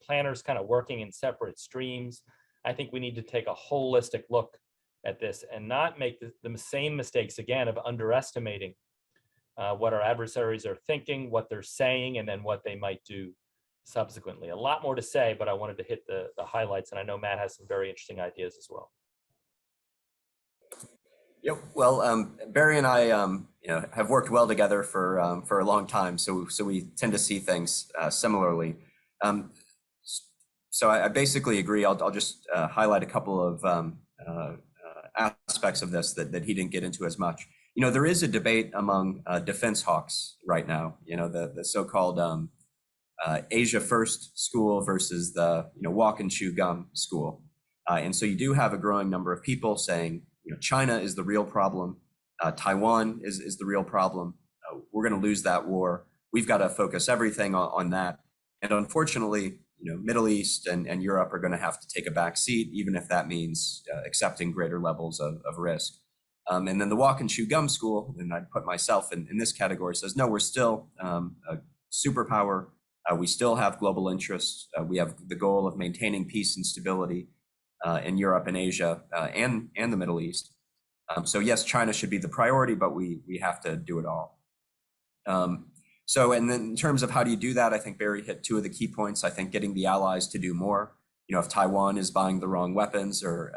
planners kind of working in separate streams. I think we need to take a holistic look at this and not make the same mistakes again of underestimating what our adversaries are thinking, what they're saying, and then what they might do subsequently. A lot more to say, but I wanted to hit the highlights, and I know Matt has some very interesting ideas as well. Yep. Well, Barry and I, have worked well together for a long time, so we tend to see things similarly. So I basically agree. I'll just highlight a couple of aspects of this that he didn't get into as much. There is a debate among defense hawks right now. The so-called Asia First school versus the walk and chew gum school. And so you do have a growing number of people saying, China is the real problem. Taiwan is the real problem. We're going to lose that war. We've got to focus everything on that. And unfortunately, Middle East and Europe are going to have to take a back seat, even if that means accepting greater levels of risk. And then the walk and chew gum school, and I'd put myself in this category, says, no, we're still a superpower. We still have global interests. We have the goal of maintaining peace and stability in Europe and Asia and the Middle East. So yes, China should be the priority, but we have to do it all. And then in terms of how do you do that, I think Barry hit two of the key points. I think getting the allies to do more. If Taiwan is buying the wrong weapons or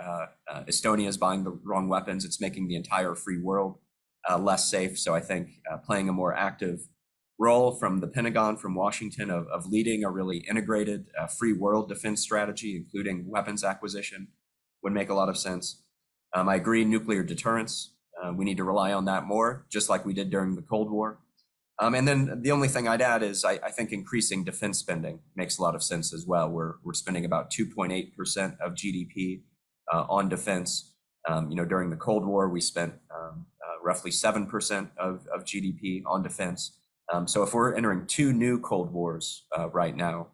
Estonia is buying the wrong weapons, it's making the entire free world less safe. So I think playing a more active role from the Pentagon, from Washington, of leading a really integrated free world defense strategy, including weapons acquisition, would make a lot of sense. I agree, nuclear deterrence. We need to rely on that more, just like we did during the Cold War. And then the only thing I'd add is I think increasing defense spending makes a lot of sense as well. We're spending about 2.8% of GDP on defense. During the Cold War, we spent roughly 7% of GDP on defense. So if we're entering two new Cold Wars right now,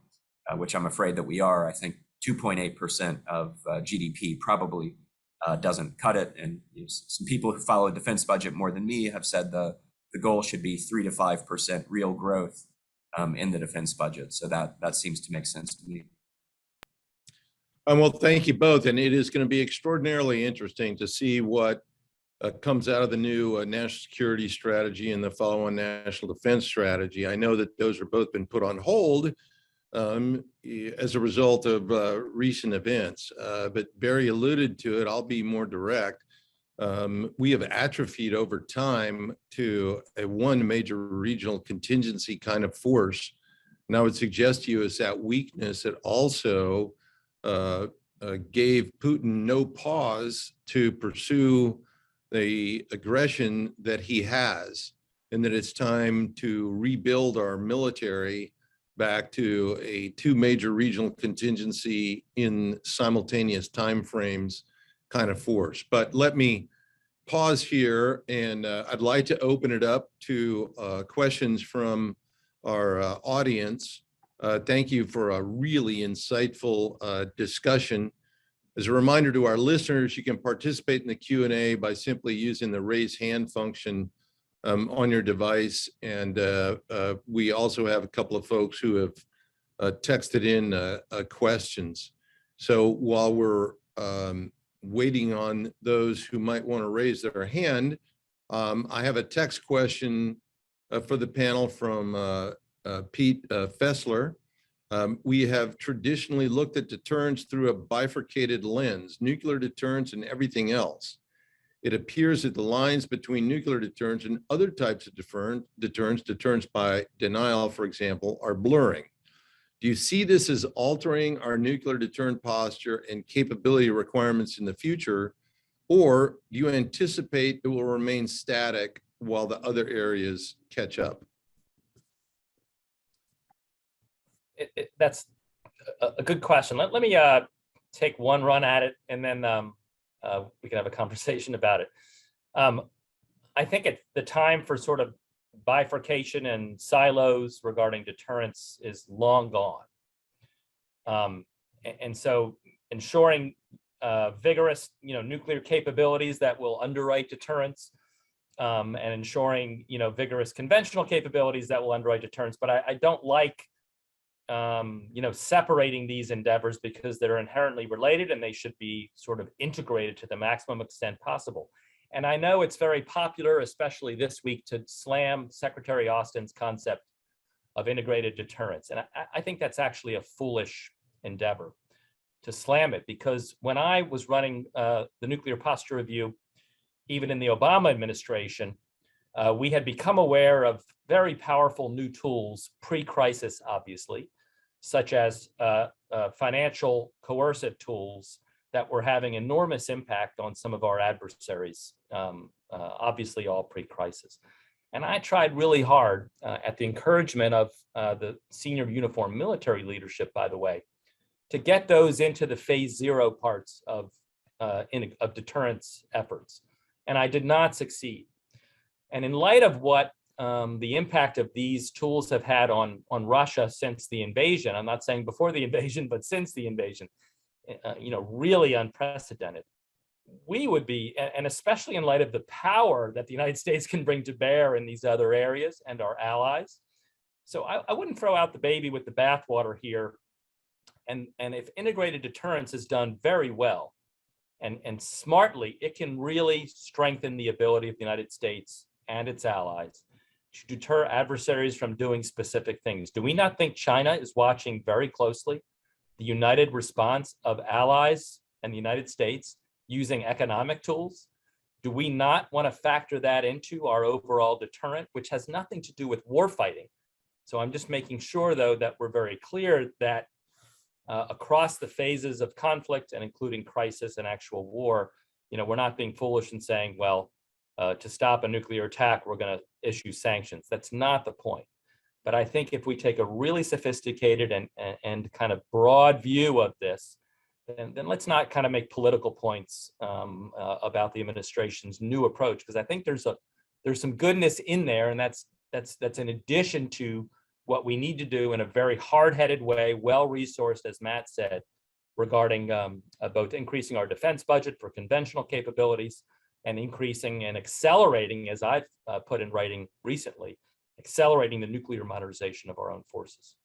which I'm afraid that we are, I think 2.8% of GDP probably doesn't cut it. And some people who follow defense budget more than me have said the goal should be 3 to 5% real growth in the defense budget. So that seems to make sense to me. Well, thank you both. And it is going to be extraordinarily interesting to see what comes out of the new national security strategy and the follow-on national defense strategy. I know that those are both been put on hold as a result of recent events. But Barry alluded to it. I'll be more direct. We have atrophied over time to one major regional contingency kind of force. And I would suggest to you is that weakness that also gave Putin no pause to pursue the aggression that he has, and that it's time to rebuild our military back to a two major regional contingency in simultaneous timeframes kind of force. But let me pause here, and I'd like to open it up to questions from our audience. Thank you for a really insightful discussion. As a reminder to our listeners, you can participate in the Q&A by simply using the raise hand function on your device. And we also have a couple of folks who have texted in questions. So while we're waiting on those who might want to raise their hand, I have a text question for the panel from Pete Fessler. We have traditionally looked at deterrence through a bifurcated lens, nuclear deterrence and everything else. It appears that the lines between nuclear deterrence and other types of deterrence by denial, for example, are blurring. Do you see this as altering our nuclear deterrent posture and capability requirements in the future, or do you anticipate it will remain static while the other areas catch up? That's a good question. Let me take one run at it, and then we can have a conversation about it. I think the time for sort of bifurcation and silos regarding deterrence is long gone. And so ensuring vigorous, nuclear capabilities that will underwrite deterrence, and ensuring, vigorous conventional capabilities that will underwrite deterrence. But I don't like separating these endeavors, because they're inherently related and they should be sort of integrated to the maximum extent possible. And I know it's very popular, especially this week, to slam Secretary Austin's concept of integrated deterrence. And I think that's actually a foolish endeavor to slam it, because when I was running the nuclear posture review, even in the Obama administration, we had become aware of very powerful new tools pre-crisis, obviously, such as financial coercive tools that were having enormous impact on some of our adversaries, obviously all pre-crisis. And I tried really hard, at the encouragement of the senior uniformed military leadership, by the way, to get those into the phase 0 parts of deterrence efforts. And I did not succeed. And in light of what the impact of these tools have had on Russia since the invasion, I'm not saying before the invasion, but since the invasion, really unprecedented. We would be, and especially in light of the power that the United States can bring to bear in these other areas and our allies. So I wouldn't throw out the baby with the bathwater here. And if integrated deterrence is done very well and smartly, it can really strengthen the ability of the United States and its allies to deter adversaries from doing specific things. Do we not think China is watching very closely the united response of allies and the United States using economic tools? Do we not want to factor that into our overall deterrent, which has nothing to do with war fighting? So I'm just making sure, though, that we're very clear that across the phases of conflict and including crisis and actual war, we're not being foolish and saying, well, to stop a nuclear attack, we're going to issue sanctions. That's not the point. But I think if we take a really sophisticated and kind of broad view of this, then let's not kind of make political points about the administration's new approach, because I think there's some goodness in there, and that's in addition to what we need to do in a very hard-headed way, well-resourced, as Matt said, regarding both increasing our defense budget for conventional capabilities and increasing and accelerating, as I've put in writing recently, accelerating the nuclear modernization of our own forces.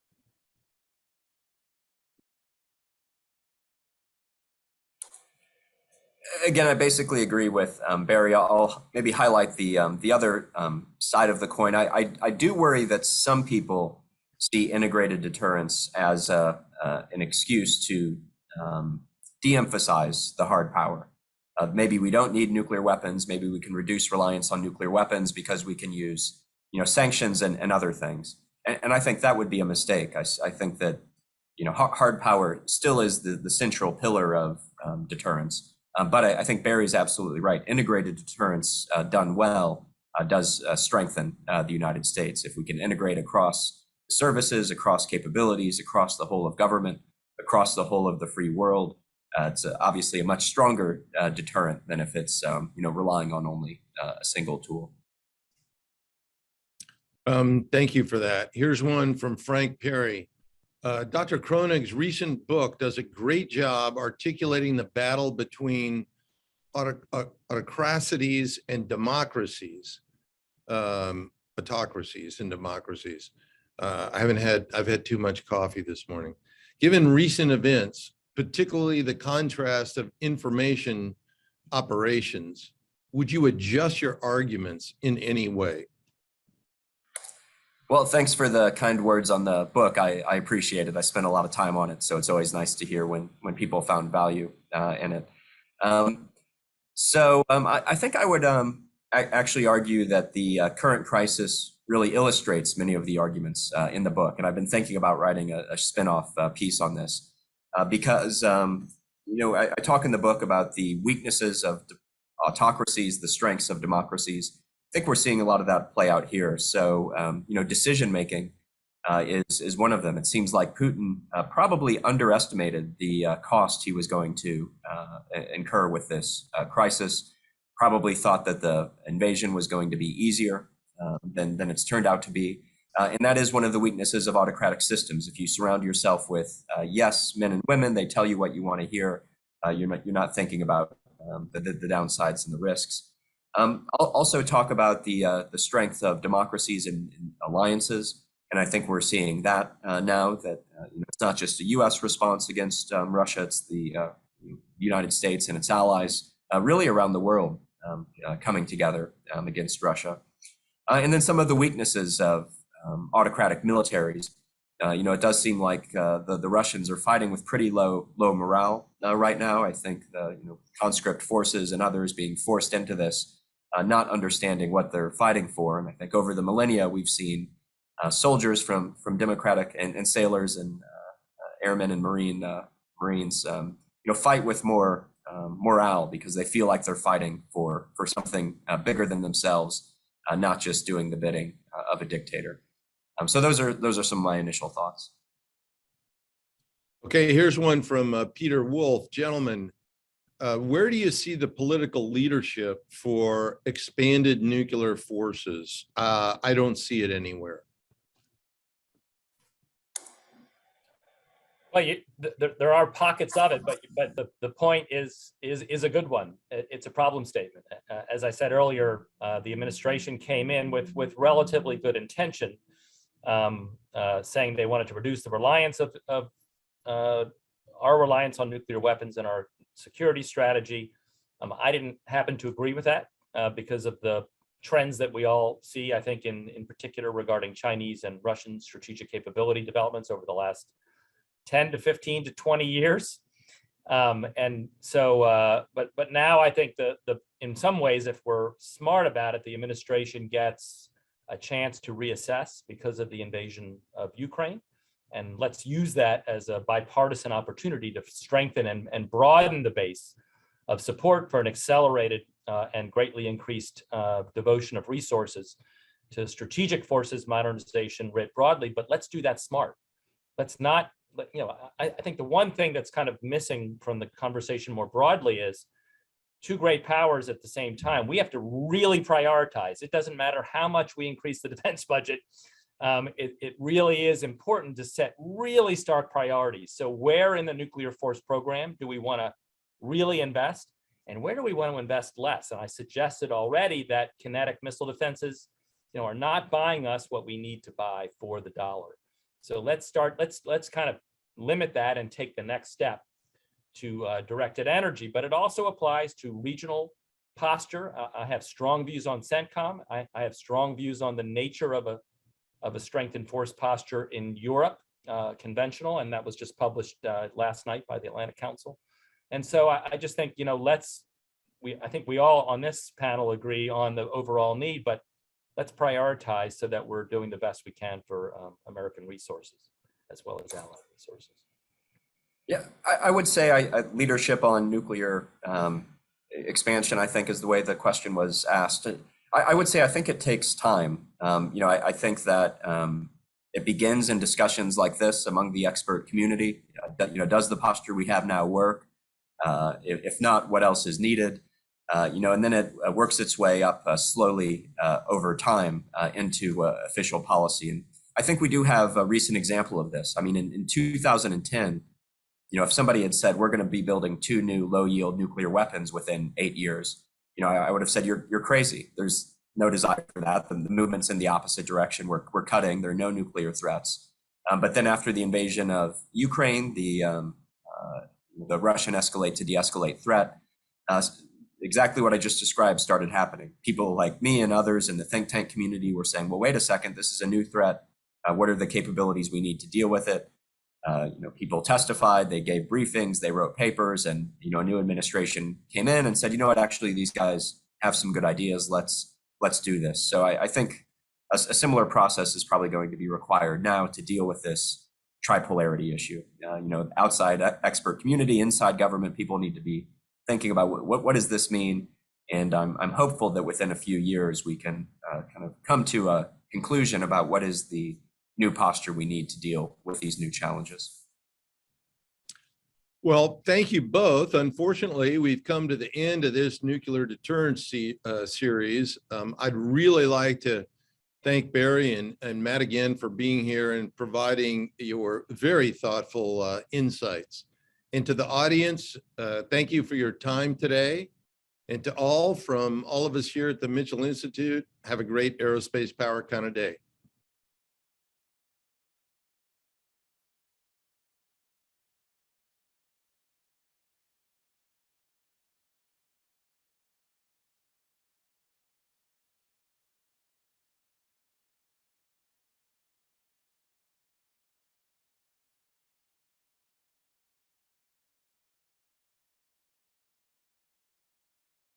Again, I basically agree with Barry. I'll maybe highlight the other side of the coin. I do worry that some people see integrated deterrence as an excuse to de-emphasize the hard power. Maybe we don't need nuclear weapons. Maybe we can reduce reliance on nuclear weapons because we can use sanctions and other things. And I think that would be a mistake. I think that hard power still is the central pillar of deterrence. But I think Barry's absolutely right. Integrated deterrence done well does strengthen the United States. If we can integrate across services, across capabilities, across the whole of government, across the whole of the free world, it's obviously a much stronger deterrent than if it's relying on only a single tool. Thank you for that. Here's one from Frank Perry. Dr. Kroenig's recent book does a great job articulating the battle between autocracies and democracies, autocracies and democracies. I've had too much coffee this morning. Given recent events, particularly the contrast of information operations, would you adjust your arguments in any way? Well, thanks for the kind words on the book. I appreciate it. I spent a lot of time on it, so it's always nice to hear when people found value in it. I think I would actually argue that the current crisis really illustrates many of the arguments in the book. And I've been thinking about writing a spin-off piece on this because, I talk in the book about the weaknesses of autocracies, the strengths of democracies. I think we're seeing a lot of that play out here. So, decision-making is one of them. It seems like Putin probably underestimated the cost he was going to incur with this crisis, probably thought that the invasion was going to be easier than it's turned out to be. And that is one of the weaknesses of autocratic systems. If you surround yourself with yes men and women, they tell you what you want to hear. You're not thinking about the downsides and the risks. I'll also talk about the strength of democracies and alliances, and I think we're seeing that now that it's not just a U.S. response against Russia; it's the United States and its allies, really around the world, coming together against Russia. And then some of the weaknesses of autocratic militaries. It does seem like the Russians are fighting with pretty low morale right now. I think the conscript forces and others being forced into this, not understanding what they're fighting for. And I think over the millennia, we've seen soldiers from democratic and sailors and airmen and Marines, fight with more morale because they feel like they're fighting for something bigger than themselves, not just doing the bidding of a dictator. So those are some of my initial thoughts. Okay, here's one from Peter Wolf. Gentlemen, where do you see the political leadership for expanded nuclear forces? I don't see it anywhere. Well, there are pockets of it, but the point is a good one. It's a problem statement. As I said earlier, the administration came in with relatively good intention, saying they wanted to reduce the reliance of our reliance on nuclear weapons in our security strategy. I didn't happen to agree with that because of the trends that we all see, I think, in particular regarding Chinese and Russian strategic capability developments over the last 10 to 15 to 20 years. And so, but now I think in some ways, if we're smart about it, the administration gets a chance to reassess because of the invasion of Ukraine. And let's use that as a bipartisan opportunity to strengthen and broaden the base of support for an accelerated and greatly increased devotion of resources to strategic forces modernization writ broadly. But let's do that smart. Let's not, I think the one thing that's kind of missing from the conversation more broadly is two great powers at the same time. We have to really prioritize. It doesn't matter how much we increase the defense budget. It really is important to set really stark priorities. So where in the nuclear force program do we want to really invest? And where do we want to invest less? And I suggested already that kinetic missile defenses, are not buying us what we need to buy for the dollar. So let's kind of limit that and take the next step to directed energy. But it also applies to regional posture. I have strong views on CENTCOM. I have strong views on the nature of a strengthened force posture in Europe, conventional, and that was just published last night by the Atlantic Council. And so I just think, I think we all on this panel agree on the overall need, but let's prioritize so that we're doing the best we can for American resources as well as allied resources. Yeah, I would say leadership on nuclear expansion, I think, is the way the question was asked. I would say I think it takes time. I think that it begins in discussions like this among the expert community. Does the posture we have now work? If not, what else is needed? And then it works its way up slowly over time into official policy. And I think we do have a recent example of this. I mean, in 2010, if somebody had said we're going to be building 2 new low-yield nuclear weapons within 8 years, I would have said you're crazy. There's no desire for that. The movement's in the opposite direction. We're cutting. There are no nuclear threats. But then after the invasion of Ukraine, the Russian escalate to de-escalate threat, exactly what I just described started happening. People like me and others in the think tank community were saying, well, wait a second, this is a new threat. What are the capabilities we need to deal with it? People testified, they gave briefings, they wrote papers, and a new administration came in and said, actually, these guys have some good ideas. Let's do this. So I think a similar process is probably going to be required now to deal with this tripolarity issue. Outside expert community, inside government, people need to be thinking about what does this mean, and I'm hopeful that within a few years we can kind of come to a conclusion about what is the new posture we need to deal with these new challenges. Well, thank you both. Unfortunately, we've come to the end of this nuclear deterrence series. I'd really like to thank Barry and Matt again for being here and providing your very thoughtful insights. And to the audience, thank you for your time today. And to all from all of us here at the Mitchell Institute, have a great aerospace power kind of day.